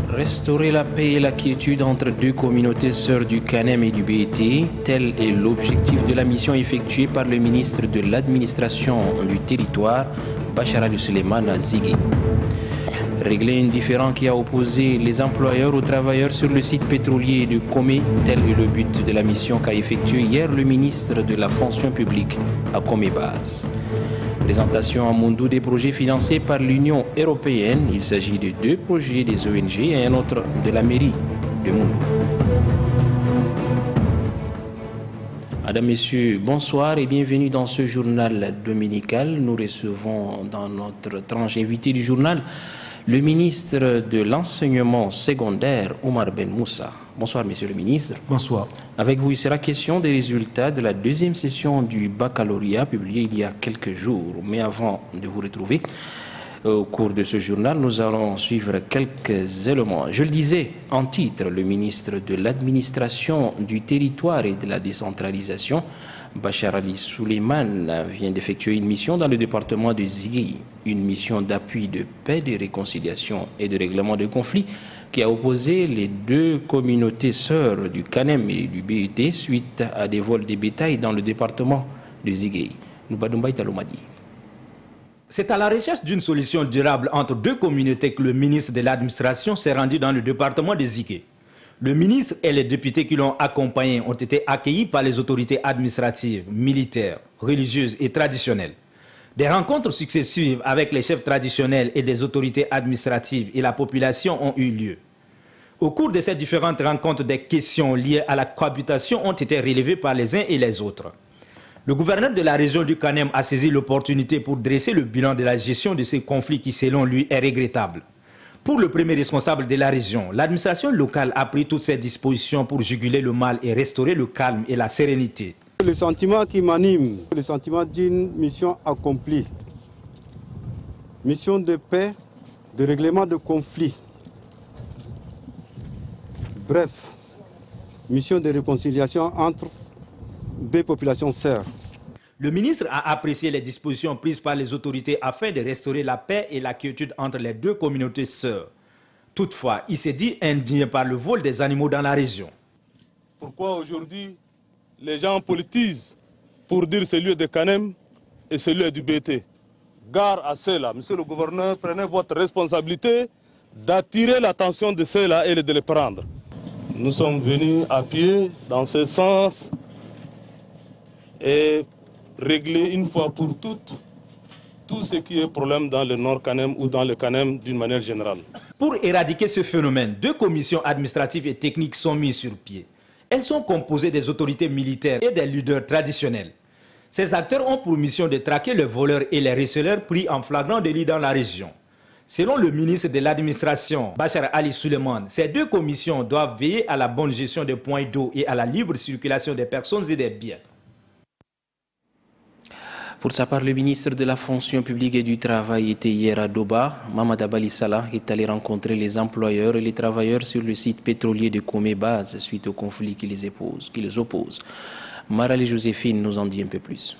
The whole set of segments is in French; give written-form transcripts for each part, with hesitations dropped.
Restaurer la paix et la quiétude entre deux communautés sœurs du Kanem et du BET, tel est l'objectif de la mission effectuée par le ministre de l'Administration du territoire, Bachar Ali Suleiman à Zigué. Régler un différend qui a opposé les employeurs aux travailleurs sur le site pétrolier de Komé, tel est le but de la mission qu'a effectuée hier le ministre de la fonction publique à Komé Base. Présentation à Moundou des projets financés par l'Union européenne. Il s'agit de 2 projets des ONG et un autre de la mairie de Moundou. Mesdames, Messieurs, bonsoir et bienvenue dans ce journal dominical. Nous recevons dans notre tranche invitée du journal le ministre de l'Enseignement secondaire, Omar Ben Moussa. Bonsoir, Monsieur le ministre. Bonsoir. Avec vous, il sera question des résultats de la 2e session du baccalauréat publiée il y a quelques jours. Mais avant de vous retrouver au cours de ce journal, nous allons suivre quelques éléments. Je le disais en titre, le ministre de l'Administration du territoire et de la décentralisation, Bachar Ali Suleiman, vient d'effectuer une mission dans le département de Zigué, une mission d'appui de paix, de réconciliation et de règlement de conflits qui a opposé les 2 communautés sœurs du Kanem et du BET suite à des vols de bétail dans le département de Zigué. Noubadumbaï Talomadi. C'est à la recherche d'une solution durable entre 2 communautés que le ministre de l'Administration s'est rendu dans le département de Zigué. Le ministre et les députés qui l'ont accompagné ont été accueillis par les autorités administratives, militaires, religieuses et traditionnelles. Des rencontres successives avec les chefs traditionnels et des autorités administratives et la population ont eu lieu. Au cours de ces différentes rencontres, des questions liées à la cohabitation ont été relevées par les uns et les autres. Le gouverneur de la région du Kanem a saisi l'opportunité pour dresser le bilan de la gestion de ces conflits qui, selon lui, est regrettable. Pour le premier responsable de la région, l'administration locale a pris toutes ses dispositions pour juguler le mal et restaurer le calme et la sérénité. Le sentiment qui m'anime, le sentiment d'une mission accomplie. Mission de paix, de règlement de conflits. Bref, mission de réconciliation entre 2 populations sœurs. Le ministre a apprécié les dispositions prises par les autorités afin de restaurer la paix et la quiétude entre les 2 communautés sœurs. Toutefois, il s'est dit indigné par le vol des animaux dans la région. Pourquoi aujourd'hui les gens politisent pour dire celui de Kanem et celui du BT? Gare à cela, monsieur le gouverneur, prenez votre responsabilité d'attirer l'attention de ceux-là et de les prendre. Nous sommes venus à pied dans ce sens et régler une fois pour toutes tout ce qui est problème dans le Nord Kanem ou dans le Kanem d'une manière générale. Pour éradiquer ce phénomène, 2 commissions administratives et techniques sont mises sur pied. Elles sont composées des autorités militaires et des leaders traditionnels. Ces acteurs ont pour mission de traquer les voleurs et les receleurs pris en flagrant délit dans la région. Selon le ministre de l'Administration, Bachar Ali Suleiman, ces 2 commissions doivent veiller à la bonne gestion des points d'eau et à la libre circulation des personnes et des biens. Pour sa part, le ministre de la fonction publique et du travail était hier à Doba. Mamad Abali Salah est allé rencontrer les employeurs et les travailleurs sur le site pétrolier de Komé Base suite au conflit qui les oppose. Marali Joséphine nous en dit un peu plus.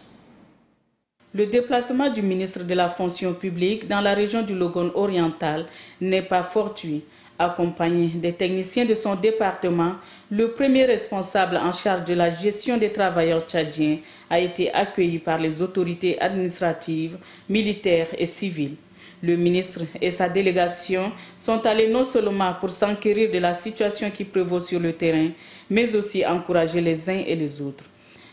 Le déplacement du ministre de la fonction publique dans la région du Logone oriental n'est pas fortuit. Accompagné des techniciens de son département, le premier responsable en charge de la gestion des travailleurs tchadiens a été accueilli par les autorités administratives, militaires et civiles. Le ministre et sa délégation sont allés non seulement pour s'enquérir de la situation qui prévaut sur le terrain, mais aussi encourager les uns et les autres.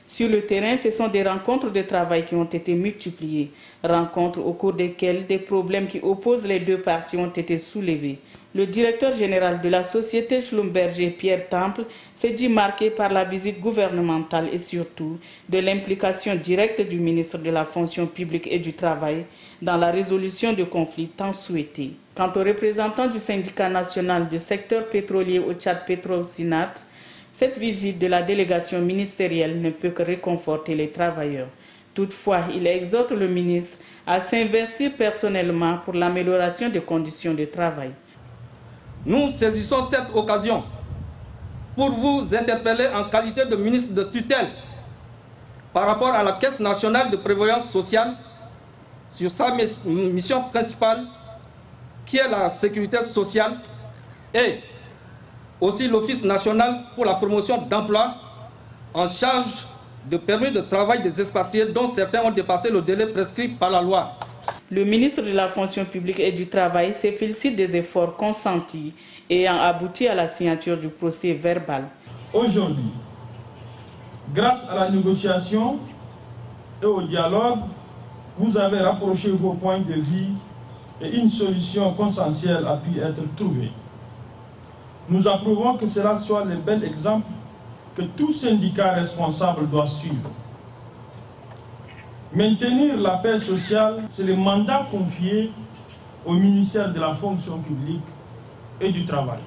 Sur le terrain, ce sont des rencontres de travail qui ont été multipliées, rencontres au cours desquelles des problèmes qui opposent les 2 parties ont été soulevés. Le directeur général de la société Schlumberger, Pierre Temple, s'est dit marqué par la visite gouvernementale et surtout de l'implication directe du ministre de la fonction publique et du travail dans la résolution de conflits tant souhaités. Quant aux représentants du syndicat national du secteur pétrolier au Tchad Petrosinat, cette visite de la délégation ministérielle ne peut que réconforter les travailleurs. Toutefois, il exhorte le ministre à s'investir personnellement pour l'amélioration des conditions de travail. Nous saisissons cette occasion pour vous interpeller en qualité de ministre de tutelle par rapport à la Caisse nationale de prévoyance sociale sur sa mission principale qui est la sécurité sociale et aussi l'Office national pour la promotion d'emploi en charge de permis de travail des expatriés dont certains ont dépassé le délai prescrit par la loi. Le ministre de la Fonction publique et du Travail se félicite des efforts consentis ayant abouti à la signature du procès verbal. Aujourd'hui, grâce à la négociation et au dialogue, vous avez rapproché vos points de vue et une solution consensuelle a pu être trouvée. Nous approuvons que cela soit le bel exemple que tout syndicat responsable doit suivre. Maintenir la paix sociale, c'est le mandat confié au ministère de la Fonction publique et du Travail.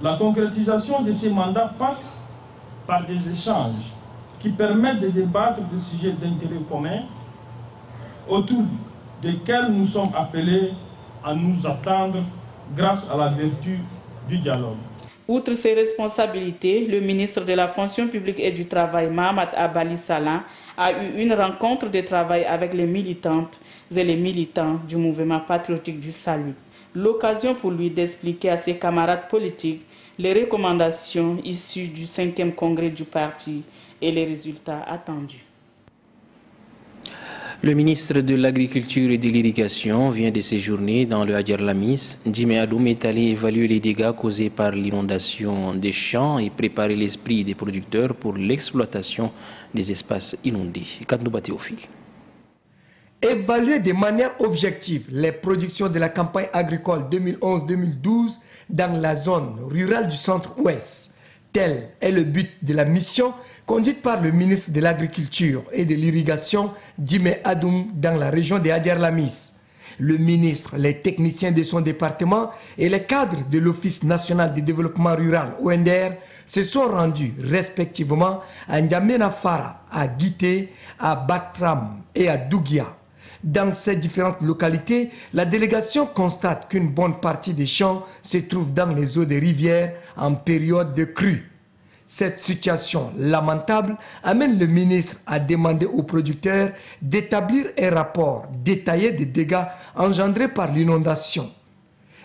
La concrétisation de ces mandats passe par des échanges qui permettent de débattre de sujets d'intérêt commun autour desquels nous sommes appelés à nous attendre grâce à la vertu du dialogue. Outre ses responsabilités, le ministre de la Fonction publique et du Travail, Mahamat Abali Salah, a eu une rencontre de travail avec les militantes et les militants du mouvement patriotique du salut. L'occasion pour lui d'expliquer à ses camarades politiques les recommandations issues du 5e congrès du parti et les résultats attendus. Le ministre de l'Agriculture et de l'Irrigation vient de séjourner dans le Hadjar Lamis. Jimé Adoum est allé évaluer les dégâts causés par l'inondation des champs et préparer l'esprit des producteurs pour l'exploitation des espaces inondés. Kadnouba Théophile. Évaluer de manière objective les productions de la campagne agricole 2011-2012 dans la zone rurale du centre-ouest. Tel est le but de la mission conduite par le ministre de l'Agriculture et de l'Irrigation, Jimé Adoum, dans la région de Hadjar Lamis. Le ministre, les techniciens de son département et les cadres de l'Office national de développement rural, ONDR, se sont rendus respectivement à N'Djamena Fara, à Guité, à Batram et à Dougia. Dans ces différentes localités, la délégation constate qu'une bonne partie des champs se trouve dans les eaux des rivières en période de crue. Cette situation lamentable amène le ministre à demander aux producteurs d'établir un rapport détaillé des dégâts engendrés par l'inondation.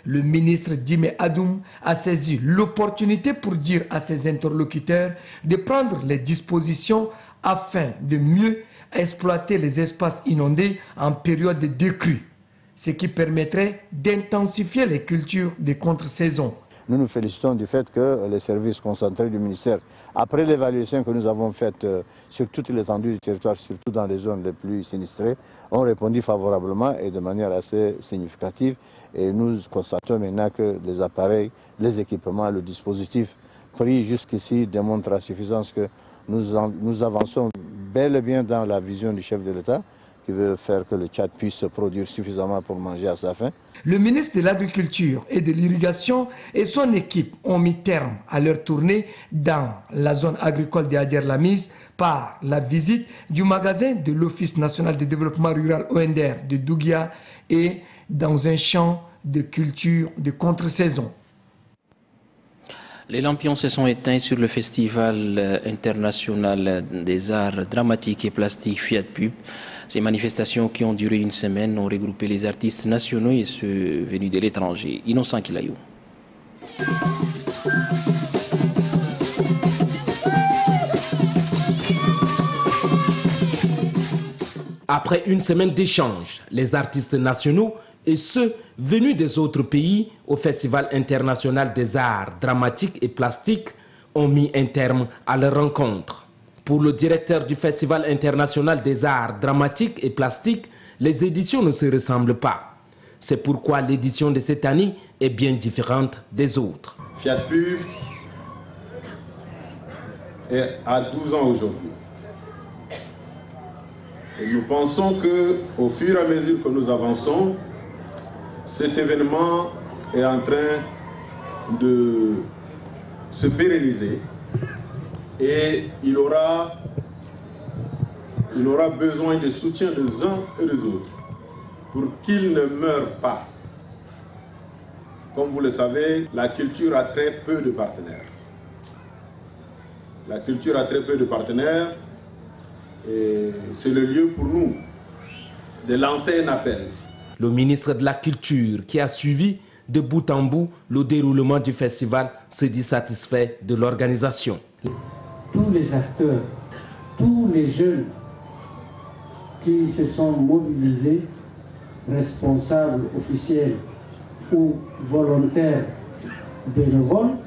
Le ministre Jimé Adoum a saisi l'opportunité pour dire à ses interlocuteurs de prendre les dispositions afin de mieux exploiter les espaces inondés en période de décrue, ce qui permettrait d'intensifier les cultures de contre-saison. Nous nous félicitons du fait que les services concentrés du ministère, après l'évaluation que nous avons faite sur toute l'étendue du territoire, surtout dans les zones les plus sinistrées, ont répondu favorablement et de manière assez significative. Et nous constatons maintenant que les appareils, les équipements, le dispositif pris jusqu'ici démontrent à suffisance que nous avançons bel et bien dans la vision du chef de l'État, qui veut faire que le Tchad puisse se produire suffisamment pour manger à sa faim. Le ministre de l'Agriculture et de l'Irrigation et son équipe ont mis terme à leur tournée dans la zone agricole de Hadjar Lamis par la visite du magasin de l'Office national de développement rural ONDR de Dougia et dans un champ de culture de contre-saison. Les lampions se sont éteints sur le Festival international des arts dramatiques et plastiques Fiat Pub. Ces manifestations qui ont duré une semaine ont regroupé les artistes nationaux et ceux venus de l'étranger. Innocent Kilayou. Après une semaine d'échanges, les artistes nationaux et ceux venus des autres pays au Festival international des arts dramatiques et plastiques ont mis un terme à leur rencontre. Pour le directeur du Festival international des arts dramatiques et plastiques, les éditions ne se ressemblent pas. C'est pourquoi l'édition de cette année est bien différente des autres. Fiat Pub est à 12 ans aujourd'hui. Et nous pensons qu'au fur et à mesure que nous avançons, cet événement est en train de se pérenniser et il aura besoin du soutien des uns et des autres pour qu'il ne meure pas. Comme vous le savez, la culture a très peu de partenaires. La culture a très peu de partenaires Et c'est le lieu pour nous de lancer un appel. Le ministre de la Culture, qui a suivi de bout en bout le déroulement du festival, se dit satisfait de l'organisation. Tous les acteurs, tous les jeunes qui se sont mobilisés, responsables, officiels ou volontaires bénévoles,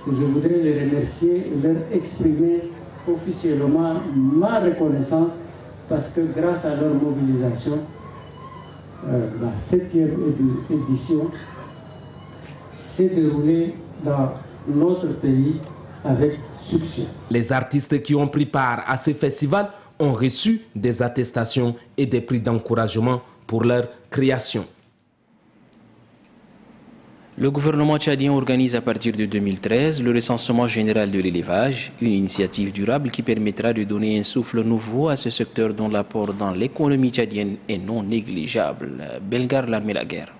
je voudrais les remercier et leur exprimer officiellement ma reconnaissance parce que grâce à leur mobilisation, la 7e édition s'est déroulée dans notre pays avec succès. Les artistes qui ont pris part à ce festival ont reçu des attestations et des prix d'encouragement pour leur création. Le gouvernement tchadien organise à partir de 2013 le recensement général de l'élevage, une initiative durable qui permettra de donner un souffle nouveau à ce secteur dont l'apport dans l'économie tchadienne est non négligeable. Belgar l'armée la guerre.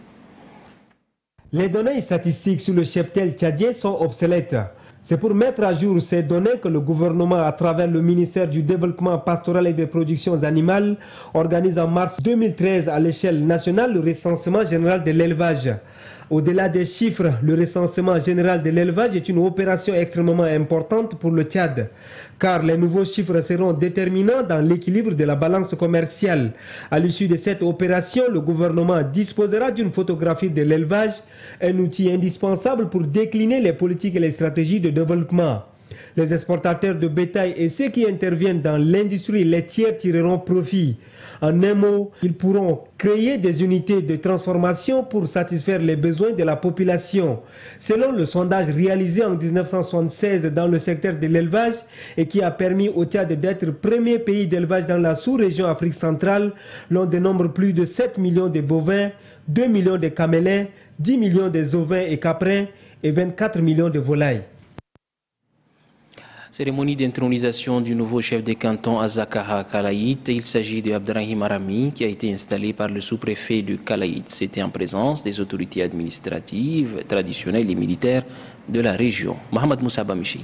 Les données statistiques sur le cheptel tchadien sont obsolètes. C'est pour mettre à jour ces données que le gouvernement, à travers le ministère du Développement pastoral et des productions animales, organise en mars 2013 à l'échelle nationale le recensement général de l'élevage. Au-delà des chiffres, le recensement général de l'élevage est une opération extrêmement importante pour le Tchad, car les nouveaux chiffres seront déterminants dans l'équilibre de la balance commerciale. À l'issue de cette opération, le gouvernement disposera d'une photographie de l'élevage, un outil indispensable pour décliner les politiques et les stratégies de développement. Les exportateurs de bétail et ceux qui interviennent dans l'industrie laitière tireront profit. En un mot, ils pourront créer des unités de transformation pour satisfaire les besoins de la population. Selon le sondage réalisé en 1976 dans le secteur de l'élevage et qui a permis au Tchad d'être premier pays d'élevage dans la sous-région Afrique centrale, l'on dénombre plus de 7 millions de bovins, 2 millions de camélins, 10 millions de ovins et caprins et 24 millions de volailles. Cérémonie d'intronisation du nouveau chef de canton à Zakaha Kalaït. Il s'agit de Abdrahim Arami qui a été installé par le sous-préfet de Kalaït. C'était en présence des autorités administratives, traditionnelles et militaires de la région. Mohamed Moussa Bamichib.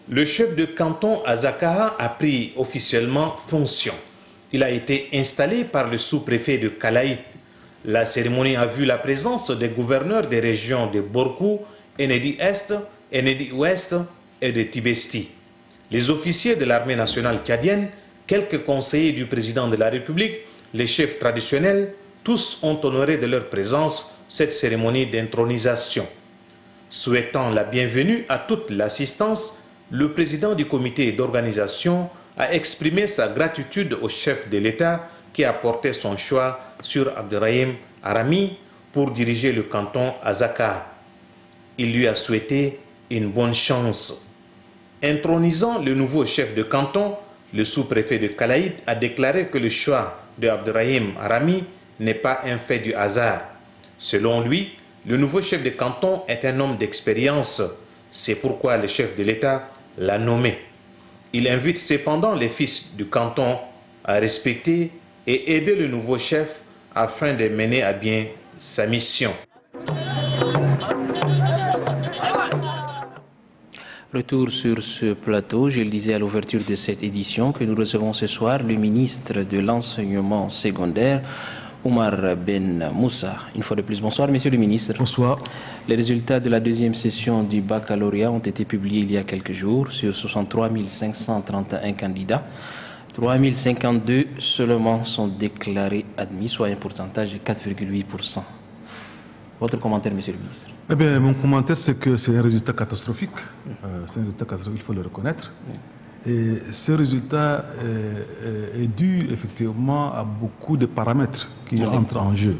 Le chef de canton à Zakaha a pris officiellement fonction. Il a été installé par le sous-préfet de Kalaït. La cérémonie a vu la présence des gouverneurs des régions de Borkou, Enedi-Est, Enedi-Ouest et de Tibesti. Les officiers de l'armée nationale tchadienne, quelques conseillers du président de la République, les chefs traditionnels, tous ont honoré de leur présence cette cérémonie d'intronisation. Souhaitant la bienvenue à toute l'assistance, le président du comité d'organisation a exprimé sa gratitude au chef de l'État qui a porté son choix sur Abdrahim Arami pour diriger le canton à Zakaha. Il lui a souhaité une bonne chance. Intronisant le nouveau chef de canton, le sous-préfet de Kalaït a déclaré que le choix de Abdrahim Arami n'est pas un fait du hasard. Selon lui, le nouveau chef de canton est un homme d'expérience. C'est pourquoi le chef de l'État l'a nommé. Il invite cependant les fils du canton à respecter et aider le nouveau chef afin de mener à bien sa mission. Retour sur ce plateau, je le disais à l'ouverture de cette édition que nous recevons ce soir le ministre de l'enseignement secondaire, Oumar Ben Moussa. Une fois de plus, bonsoir Monsieur le ministre. Bonsoir. Les résultats de la deuxième session du baccalauréat ont été publiés il y a quelques jours sur 63 531 candidats. 3 052 seulement sont déclarés admis, soit un pourcentage de 4,8%. Votre commentaire, Monsieur le ministre? Eh bien, mon commentaire, c'est que c'est un résultat catastrophique. C'est un résultat catastrophique, il faut le reconnaître. Et ce résultat est dû effectivement à beaucoup de paramètres qui entrent en jeu.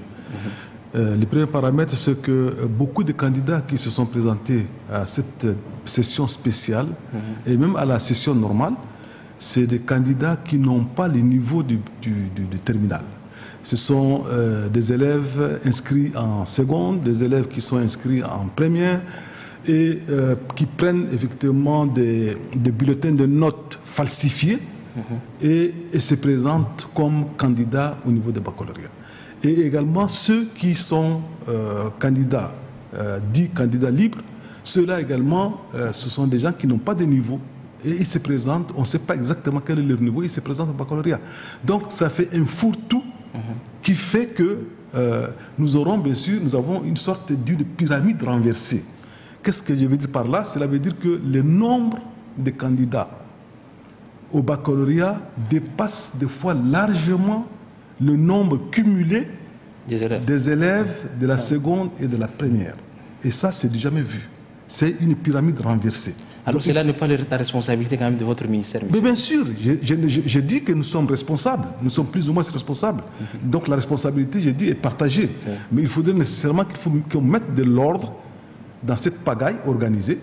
Le premier paramètre, c'est que beaucoup de candidats qui se sont présentés à cette session spéciale et même à la session normale, c'est des candidats qui n'ont pas le niveau du terminal. Ce sont des élèves inscrits en seconde, des élèves qui sont inscrits en première et qui prennent effectivement des bulletins de notes falsifiés et se présentent comme candidats au niveau des baccalauréats. et également ceux qui sont candidats, dits candidats libres, ceux-là également, ce sont des gens qui n'ont pas de niveau et ils se présentent, on ne sait pas exactement quel est leur niveau, ils se présentent au baccalauréat. Donc ça fait un fourre-tout qui fait que nous aurons bien sûr, nous avons une sorte d'une pyramide renversée. Qu'est-ce que je veux dire par là? Cela veut dire que le nombre de candidats au baccalauréat dépasse des fois largement le nombre cumulé des élèves de la seconde et de la première. Et ça, c'est du jamais vu. C'est une pyramide renversée. Alors cela n'est pas la responsabilité quand même de votre ministère? Mais bien sûr, je dis que nous sommes responsables, nous sommes plus ou moins responsables. Donc la responsabilité, je dis, est partagée. Mais il faudrait nécessairement qu'on mette de l'ordre dans cette pagaille organisée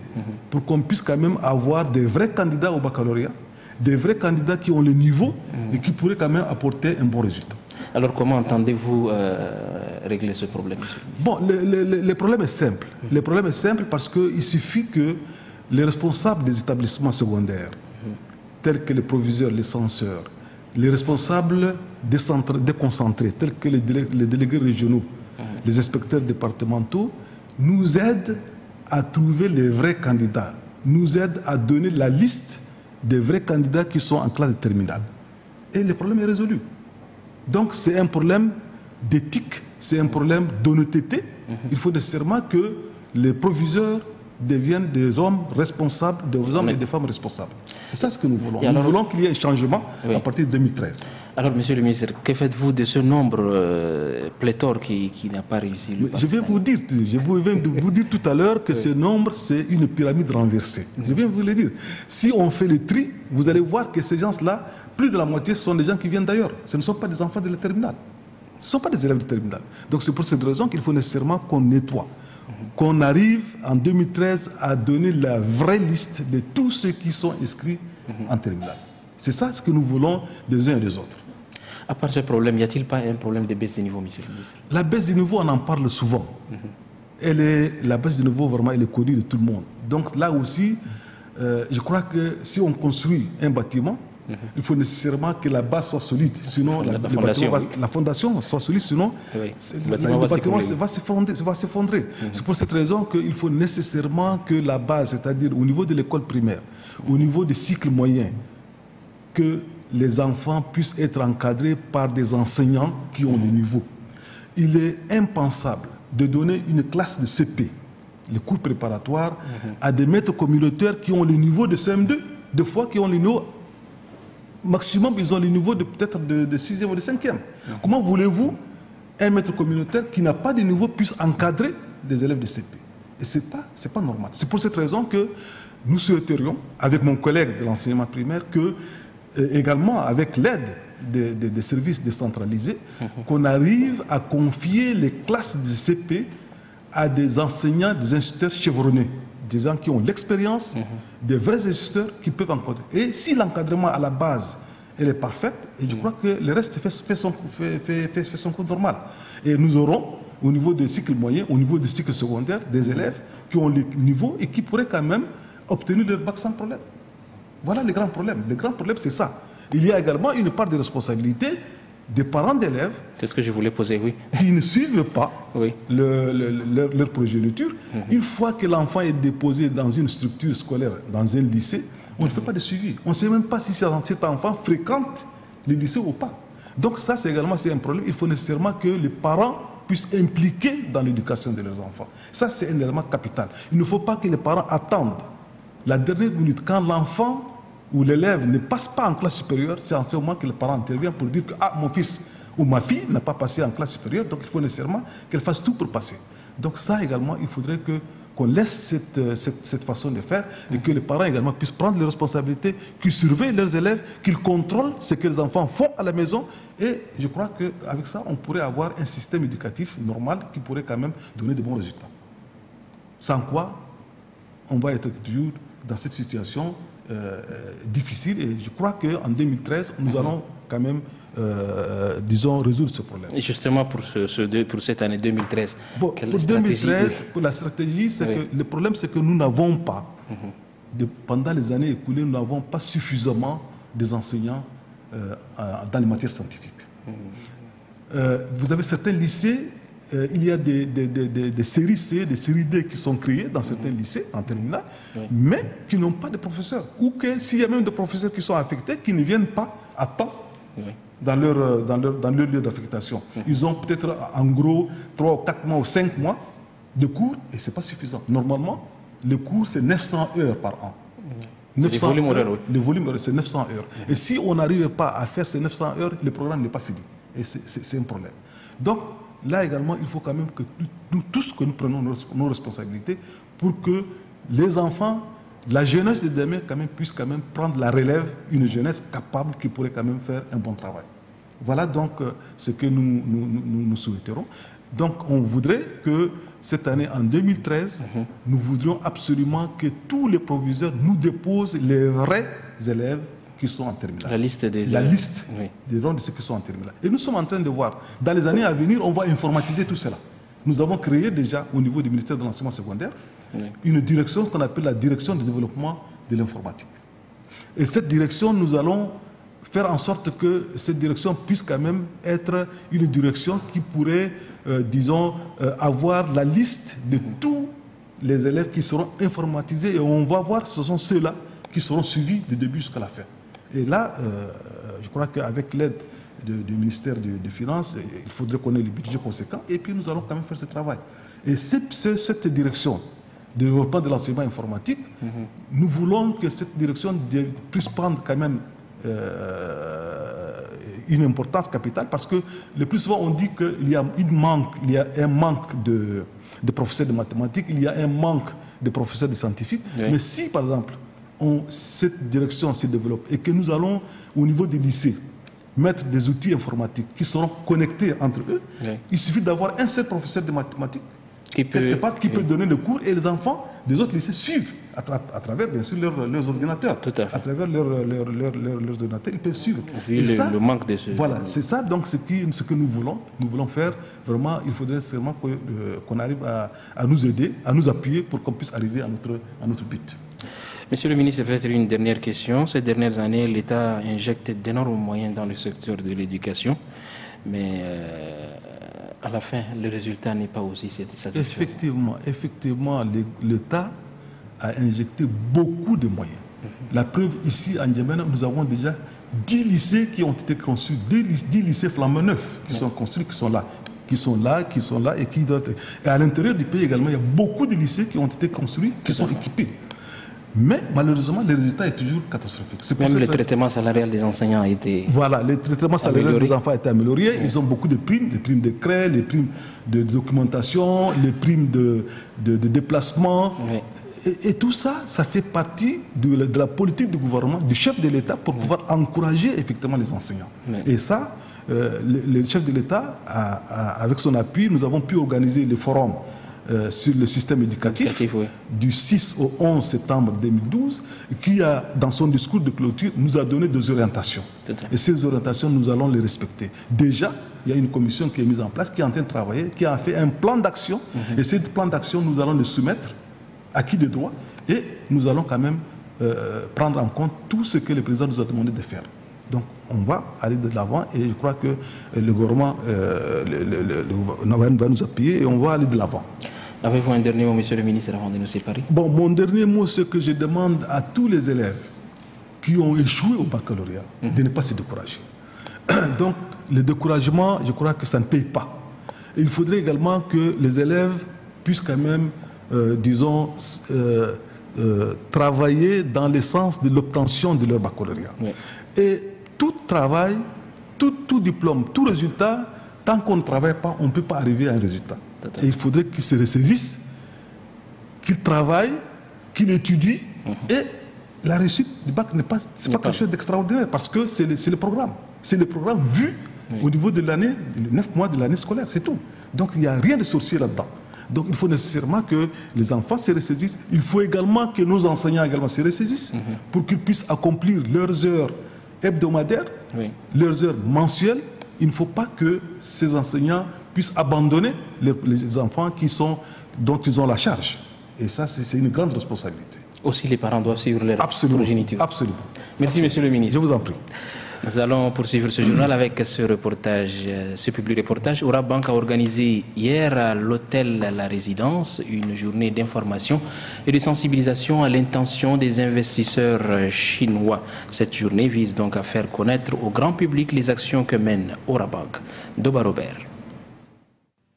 pour qu'on puisse quand même avoir des vrais candidats au baccalauréat, des vrais candidats qui ont le niveau et qui pourraient quand même apporter un bon résultat. Alors comment entendez-vous régler ce problème, monsieur le ministre? Bon, le problème est simple. Le problème est simple parce qu'il suffit que les responsables des établissements secondaires, tels que les proviseurs, les censeurs, les responsables déconcentrés, tels que les délégués régionaux, les inspecteurs départementaux, nous aident à trouver les vrais candidats, nous aident à donner la liste des vrais candidats qui sont en classe de terminale. Et le problème est résolu. Donc c'est un problème d'éthique, c'est un problème d'honnêteté. Il faut nécessairement que les proviseurs deviennent des hommes responsables, des hommes et des femmes responsables. C'est ça ce que nous voulons. Nous voulons qu'il y ait un changement à partir de 2013. Alors, monsieur le ministre, que faites-vous de ce nombre pléthore qui n'a pas réussi? Je vais vous dire tout à l'heure que ce nombre, c'est une pyramide renversée. Je viens vous le dire. Si on fait le tri, vous allez voir que ces gens-là, plus de la moitié sont des gens qui viennent d'ailleurs. Ce ne sont pas des enfants de la terminale. Ce ne sont pas des élèves de terminale. Donc c'est pour cette raison qu'il faut nécessairement qu'on nettoie, qu'on arrive en 2013 à donner la vraie liste de tous ceux qui sont inscrits en terminale. C'est ça ce que nous voulons des uns et des autres. À part ce problème, n'y a-t-il pas un problème de baisse de niveau, monsieur le ministre? La baisse de niveau, on en parle souvent. La baisse de niveau, vraiment, elle est connue de tout le monde. Donc là aussi, je crois que si on construit un bâtiment, il faut nécessairement que la base soit solide, sinon la fondation soit solide, sinon le bâtiment va s'effondrer. C'est pour cette raison qu'il faut nécessairement que la base, c'est-à-dire au niveau de l'école primaire, au niveau des cycles moyens, que les enfants puissent être encadrés par des enseignants qui ont le niveau. Il est impensable de donner une classe de CP, les cours préparatoires, à des maîtres communautaires qui ont le niveau de CM2, des fois qui ont le niveau maximum, ils ont le niveau de peut-être de 6e ou de 5e. Comment voulez-vous un maître communautaire qui n'a pas de niveau puisse encadrer des élèves de CP? Et ce n'est pas normal. C'est pour cette raison que nous souhaiterions, avec mon collègue de l'enseignement primaire, que également avec l'aide des services décentralisés, qu'on arrive à confier les classes de CP à des enseignants, des instituteurs chevronnés, des gens qui ont l'expérience, des vrais instituteurs qui peuvent encadrer. Et si l'encadrement à la base elle est parfaite, et je crois que le reste fait son cours normal. Et nous aurons, au niveau des cycles moyens, au niveau des cycles secondaires, des élèves qui ont le niveau et qui pourraient quand même obtenir leur bac sans problème. Voilà le grand problème. Le grand problème, c'est ça. Il y a également une part de responsabilité des parents d'élèves. C'est ce que je voulais poser, oui. Qui ne suivent pas leur progéniture. Une fois que l'enfant est déposé dans une structure scolaire, dans un lycée, on ne fait pas de suivi. On ne sait même pas si cet enfant fréquente le lycée ou pas. Donc ça, c'est également un problème. Il faut nécessairement que les parents puissent impliquer dans l'éducation de leurs enfants. Ça, c'est un élément capital. Il ne faut pas que les parents attendent la dernière minute, quand l'enfant ou l'élève ne passe pas en classe supérieure, c'est en ce moment que le parent intervient pour dire que mon fils ou ma fille n'a pas passé en classe supérieure, donc il faut nécessairement qu'elle fasse tout pour passer. Donc ça également, il faudrait qu'on laisse cette façon de faire et que les parents également puissent prendre les responsabilités, qu'ils surveillent leurs élèves, qu'ils contrôlent ce que les enfants font à la maison. Et je crois qu'avec ça, on pourrait avoir un système éducatif normal qui pourrait quand même donner de bons résultats. Sans quoi, on va être toujours dans cette situation difficile, et je crois qu'en 2013, nous allons quand même, disons, résoudre ce problème. Et justement, pour cette année 2013, pour 2013, pour la stratégie, le problème, c'est que nous n'avons pas, pendant les années écoulées, nous n'avons pas suffisamment des enseignants dans les matières scientifiques. vous avez certains lycées, il y a des séries C, des séries D qui sont créées dans certains lycées, en terminale, mais qui n'ont pas de professeurs. Ou que s'il y a même des professeurs qui sont affectés, qui ne viennent pas à temps dans leur lieu d'affectation. Ils ont peut-être en gros 3 ou 4 mois ou 5 mois de cours et ce n'est pas suffisant. Normalement, le cours c'est 900 heures par an. 900 heures, le volume c'est 900 heures. Et si on n'arrive pas à faire ces 900 heures, le programme n'est pas fini. Et c'est un problème. Donc là également, il faut quand même que nous tous que nous prenions nos responsabilités pour que les enfants, la jeunesse de demain quand même puisse quand même prendre la relève, une jeunesse capable qui pourrait quand même faire un bon travail. Voilà donc ce que nous souhaiterons. Donc on voudrait que cette année, en 2013, nous voudrions absolument que tous les proviseurs nous déposent les vrais élèves qui sont en terminale. La liste des gens de ceux qui sont en terminale. Et nous sommes en train de voir, dans les années à venir, on va informatiser tout cela. Nous avons créé déjà, au niveau du ministère de l'enseignement secondaire, une direction qu'on appelle la direction du développement de l'informatique. Et cette direction, nous allons faire en sorte que cette direction puisse quand même être une direction qui pourrait, disons, avoir la liste de tous les élèves qui seront informatisés et on va voir, ce sont ceux-là qui seront suivis du début jusqu'à la fin. Et là, je crois qu'avec l'aide du ministère des Finances, il faudrait qu'on ait le budget conséquent et puis nous allons quand même faire ce travail. Et cette direction de développement de l'enseignement informatique, nous voulons que cette direction puisse prendre quand même une importance capitale parce que le plus souvent on dit qu'il y a un manque de professeurs de mathématiques, il y a un manque de professeurs de scientifiques. Mais si par exemple cette direction se développe et que nous allons au niveau des lycées mettre des outils informatiques qui seront connectés entre eux, il suffit d'avoir un seul professeur de mathématiques qui peut donner le cours et les enfants des autres lycées suivent à travers bien sûr leurs ordinateurs. À travers leurs ordinateurs, ils peuvent suivre. Et ça, le manque de ce... Voilà, c'est ça donc ce que nous voulons faire. Vraiment, il faudrait vraiment qu'on arrive à nous aider, à nous appuyer pour qu'on puisse arriver à notre but. Monsieur le ministre, peut-être une dernière question. Ces dernières années, l'État injecte d'énormes moyens dans le secteur de l'éducation, mais à la fin, le résultat n'est pas aussi satisfaisant. Effectivement, l'État a injecté beaucoup de moyens. La preuve, ici, en N'Djamena, nous avons déjà 10 lycées qui ont été construits, 10 lycées flambant neufs qui sont construits, qui sont là et qui doivent être... Et à l'intérieur du pays également, il y a beaucoup de lycées qui ont été construits, qui sont équipés. Mais malheureusement, le résultat est toujours catastrophique. Même le traitement salarial des enseignants a été Voilà, le traitement salarial des enfants a été amélioré. Ils ont beaucoup de primes, les primes de CREA, les primes de documentation, les primes de déplacement. Et tout ça, ça fait partie de la politique du gouvernement, du chef de l'État pour pouvoir encourager effectivement les enseignants. Et ça, le chef de l'État, avec son appui, nous avons pu organiser le forum sur le système éducatif du 6 au 11 septembre 2012 qui a, dans son discours de clôture, nous a donné des orientations. Et ces orientations, nous allons les respecter. Déjà, il y a une commission qui est mise en place, qui est en train de travailler, qui a fait un plan d'action. Et ce plan d'action, nous allons le soumettre à qui de droit et nous allons quand même prendre en compte tout ce que le président nous a demandé de faire. Donc, on va aller de l'avant et je crois que le gouvernement va nous appuyer et on va aller de l'avant. Avez-vous un dernier mot, monsieur le ministre, avant de nous séparer? Bon, mon dernier mot, c'est que je demande à tous les élèves qui ont échoué au baccalauréat de ne pas se décourager. Donc, le découragement, je crois que ça ne paye pas. Et il faudrait également que les élèves puissent quand même, disons, travailler dans le sens de l'obtention de leur baccalauréat. Et tout travail, tout diplôme, tout résultat, tant qu'on ne travaille pas, on ne peut pas arriver à un résultat. Et il faudrait qu'ils se ressaisissent, qu'ils travaillent, qu'ils étudient. Et la réussite du bac n'est pas quelque chose d'extraordinaire parce que c'est le programme. C'est le programme vu au niveau de l'année, les 9 mois de l'année scolaire, c'est tout. Donc il n'y a rien de sorcier là-dedans. Donc il faut nécessairement que les enfants se ressaisissent. Il faut également que nos enseignants également se ressaisissent pour qu'ils puissent accomplir leurs heures hebdomadaires, leurs heures mensuelles. Il ne faut pas que ces enseignants puissent abandonner les enfants dont ils ont la charge. Et ça, c'est une grande responsabilité. Aussi, les parents doivent suivre leur progéniture. Absolument. Merci, monsieur le ministre. Je vous en prie. Nous allons poursuivre ce journal avec ce reportage, ce public reportage. Orabank a organisé hier à l'hôtel La Résidence une journée d'information et de sensibilisation à l'intention des investisseurs chinois. Cette journée vise donc à faire connaître au grand public les actions que mène Orabank. Doba Robert.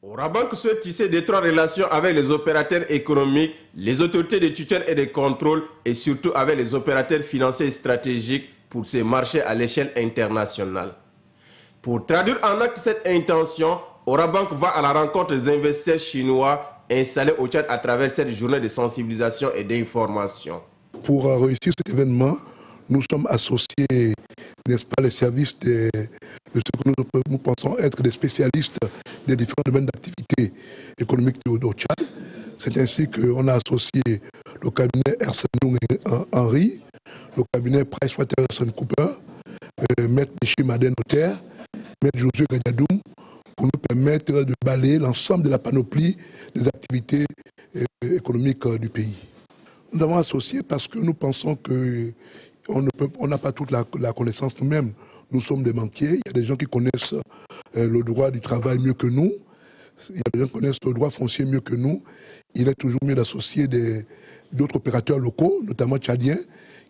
Orabank souhaite tisser d'étroites relations avec les opérateurs économiques, les autorités de tutelle et de contrôle et surtout avec les opérateurs financiers et stratégiques pour ces marchés à l'échelle internationale. Pour traduire en acte cette intention, Orabank va à la rencontre des investisseurs chinois installés au Tchad à travers cette journée de sensibilisation et d'information. Pour réussir cet événement, nous sommes associés, n'est-ce pas, les services de ce que nous pensons être des spécialistes des différents domaines d'activité économique au Tchad. C'est ainsi qu'on a associé le cabinet Ernst & Young Henry, le cabinet PricewaterhouseCoopers, Maître Michel Madden Notaire, Maître Josué Gadiadoum, pour nous permettre de balayer l'ensemble de la panoplie des activités économiques du pays. Nous avons associé parce que nous pensons qu'on n'a pas toute la connaissance nous-mêmes. Nous sommes des banquiers, il y a des gens qui connaissent le droit du travail mieux que nous, il y a des gens qui connaissent le droit foncier mieux que nous. Il est toujours mieux d'associer d'autres opérateurs locaux, notamment tchadiens,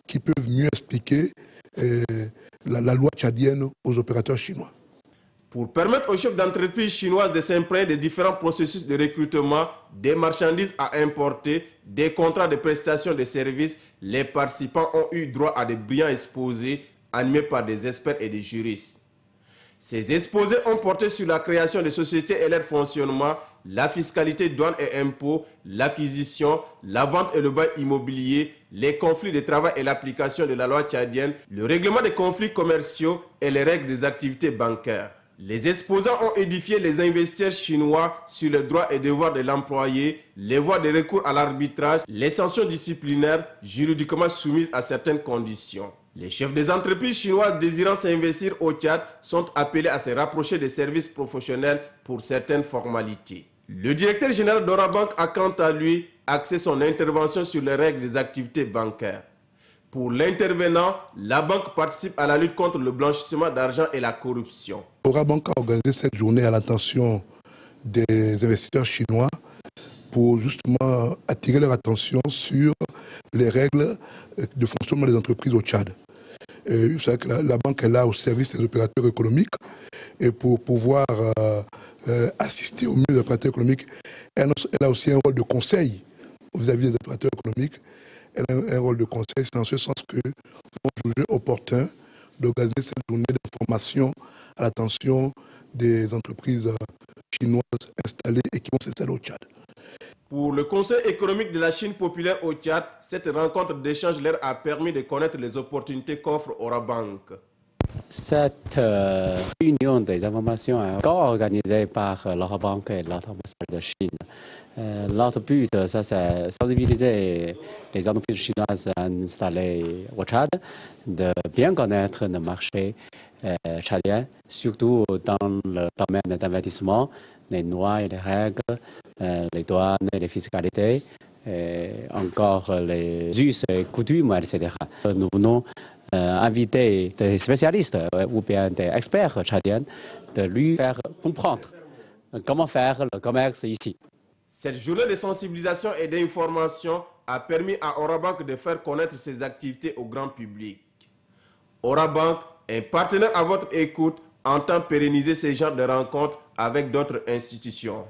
qui peuvent mieux expliquer la loi tchadienne aux opérateurs chinois. Pour permettre aux chefs d'entreprise chinoises de s'imprégner des différents processus de recrutement, des marchandises à importer, des contrats de prestation de services, les participants ont eu droit à des brillants exposés animés par des experts et des juristes. Ces exposés ont porté sur la création de sociétés et leur fonctionnement, la fiscalité, douane et impôts, l'acquisition, la vente et le bail immobilier, les conflits de travail et l'application de la loi tchadienne, le règlement des conflits commerciaux et les règles des activités bancaires. Les exposants ont édifié les investisseurs chinois sur les droits et devoirs de l'employé, les voies de recours à l'arbitrage, les sanctions disciplinaires juridiquement soumises à certaines conditions. Les chefs des entreprises chinoises désirant s'investir au Tchad sont appelés à se rapprocher des services professionnels pour certaines formalités. Le directeur général d'Orabank a quant à lui axé son intervention sur les règles des activités bancaires. Pour l'intervenant, la banque participe à la lutte contre le blanchissement d'argent et la corruption. Orabank a organisé cette journée à l'attention des investisseurs chinois pour justement attirer leur attention sur les règles de fonctionnement des entreprises au Tchad. Vous savez que la banque est là au service des opérateurs économiques et pour pouvoir assister au mieux des opérateurs économiques, elle a aussi un rôle de conseil vis-à-vis des opérateurs économiques. Elle a un rôle de conseil, c'est en ce sens que nous avons jugé opportun d'organiser cette journée d'information à l'attention des entreprises chinoises installées et qui vont s'installer au Tchad. Pour le Conseil économique de la Chine populaire au Tchad, cette rencontre d'échange leur a permis de connaître les opportunités qu'offre Orabank. Cette réunion des informations est organisée par l'Orabank et l'ambassade de Chine. Notre but, c'est sensibiliser les entreprises chinoises installées au Tchad, de bien connaître le marché tchadien, surtout dans le domaine d'investissement, les lois et les règles, les douanes et les fiscalités, et encore les us et coutumes, etc. Nous venons inviter des spécialistes ou bien des experts tchadiens de lui faire comprendre comment faire le commerce ici. Cette journée de sensibilisation et d'information a permis à Orabank de faire connaître ses activités au grand public. Orabank, un partenaire à votre écoute, entend pérenniser ces genres de rencontres avec d'autres institutions.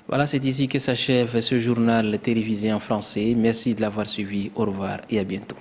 Voilà, c'est ici que s'achève ce journal télévisé en français. Merci de l'avoir suivi. Au revoir et à bientôt.